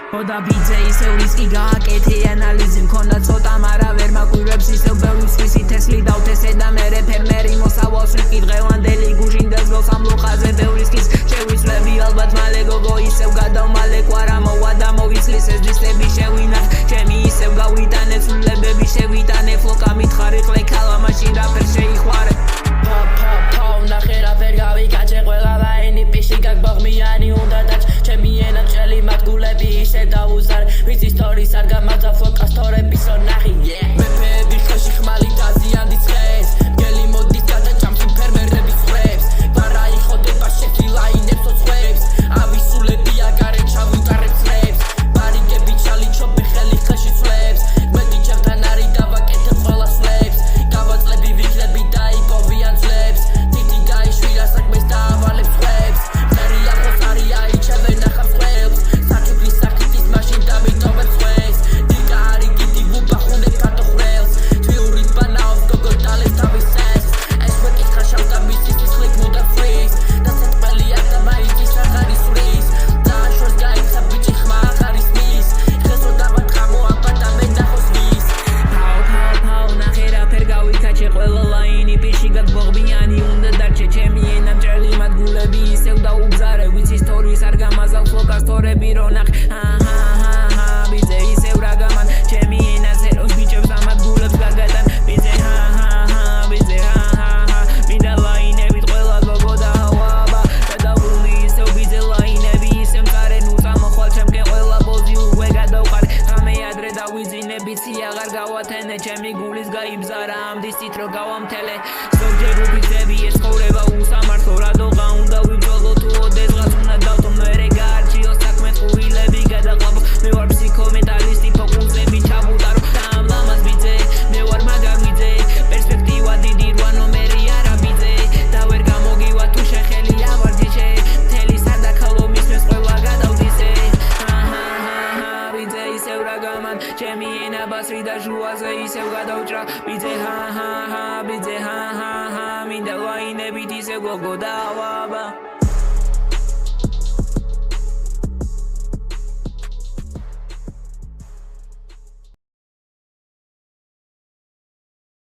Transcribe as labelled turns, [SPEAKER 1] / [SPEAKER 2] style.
[SPEAKER 1] ხოდა ბიძე ისევ რისკი გააკეთე ანალიზი მქონდა ცოტა მაგრამ ვერ მაკვირვებს ისევ ბევრი სვისი თესლი დავთესე და მერე ფერმერი მოსავალს ვიყი დღევანდელი გუჟინდეს გოს ამ ლოხაზე ბევრი რისკის შევისვლები ალბათ მალე გოგო ისევ გადავმალე კვარა მოვა და მოვიცლის ეს დისლები შევინახ ჩემი ისევ გავიტანე ცვლილებები შევიტანე ფლოკა მითხარი ყლე ქალა მაშინ რაფერ შეიხوارე ნახე რაფერ გავიკაჭე ყველა ლაინი პიში გაგბაღმიანი უნდა დაჭ ჩემი ენა ჭელი მათგულები ისე დავუზარ ვიც ისტორიის არ გამაძა ფლოკას თორების ონახი მეფეები ხელში ხმალი დაზიანდის ხეს მგელი მოდის გადაჭამს ფერმერების ხვებს ვარა იხოდება შეფი ლაინებს ოცხებს ავისულებია გარე ჩავუტარებს ლებს ბარიგები ჩალიჩობე ხელი ხელში ცვლებს მეტი ჩემთან არის დავაკეთებ ყველა სლებს გავაწლები ვიქნები და იპოვიან ძლებს თითი გაიშვილა საქმეს და ავალებს ხვებს მერი ახლოს არის აიჩევენ ახავს ხვებს საკითხის საკითხის მაშინ დამიტოვებს ხვეს დიკა არის კიდი ვუბახუნებ კატო ხველს თვიურით ბანაობს გოგო დალეს თავის სენს ეს მეკითხა შავდა მისი სისხლით მოდარწვის და სეტყველია და მაინც აღარ ისვრის დააშორს გაიქცა ბიჭი ხმა აღარ ისმის ხესო დავატყამო აბადა მე ნახოს ვის ფაუ ნახე რაფერ გავიკაჭე ყველა ლაინი პიში გაგბაღმიანი უნდა დარჩე ჩემი ენა მჭრელი მათგულები ისევ დაუგზარე ვიც ისტორიის არ გამაზავს ფლოკას თორები რონახ ბიძე ისევ რა გამან ჩემი ენაზე როს ბიჭებს ამათგულებს გაგატან ბიძე ბიძე მინდა ლაინებით ყველა გოგო და ჰავაბა გადავული ისევ ბიძე ლაინები ისევ მწარე ნუ წამოხვალ ჩემკენ ყველა ბოზი უკვე გადავყარე ღამე ადრე დავიძინე ბიცი აღარ გავათენე ჩემი გულის გაიბზარა ამ დისით რო გავამთელე ზოგჯერ უბიძები ეს ცხოვრება უსამართლო რადოღა უნდა ვიბრძოლო თუ ოდესღაც უნდა დავთო მერე გაარჩიო საქმე წყვილები გადაყაბო მე ვარ ფსიქომენტალისტი ფოკუსები ჩავუტარო და ამ ლამაზ ბიძე მე ვარ მაგაგვიძე პერსპექტივა დიდი რვა ნომერი არა ბიძე და ვერ გამოგივა თუ შეხელი ავარჯიშე მთელი სადაქალო მისმეს ყველა გადავდისე ბიძე ისევ რა გამან ჩემი ენა ბასრი და ჟუაზე ისევ გადავჭრა ბიძე ბიძე მინდა ლაინებით ისევ გოგო და ავაბა